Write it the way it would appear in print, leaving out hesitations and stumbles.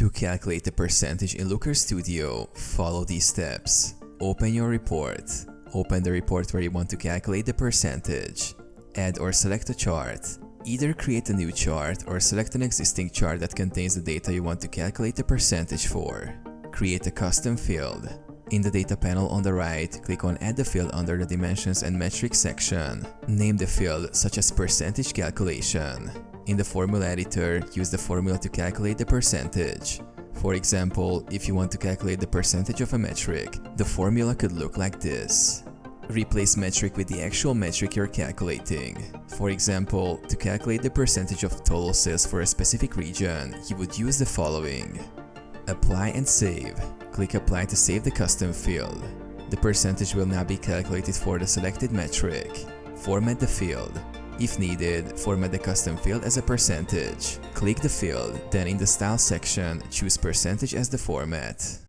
To calculate the percentage in Looker Studio, follow these steps. Open your report. Open the report where you want to calculate the percentage. Add or select a chart. Either create a new chart or select an existing chart that contains the data you want to calculate the percentage for. Create a custom field. In the data panel on the right, click on Add the field under the Dimensions and Metrics section. Name the field such as Percentage Calculation. In the formula editor, use the formula to calculate the percentage. For example, if you want to calculate the percentage of a metric, the formula could look like this. Replace metric with the actual metric you're calculating. For example, to calculate the percentage of total sales for a specific region, you would use the following. Apply and save. Click Apply to save the custom field. The percentage will now be calculated for the selected metric. Format the field. If needed, format the custom field as a percentage. Click the field, then in the Style section, choose Percentage as the format.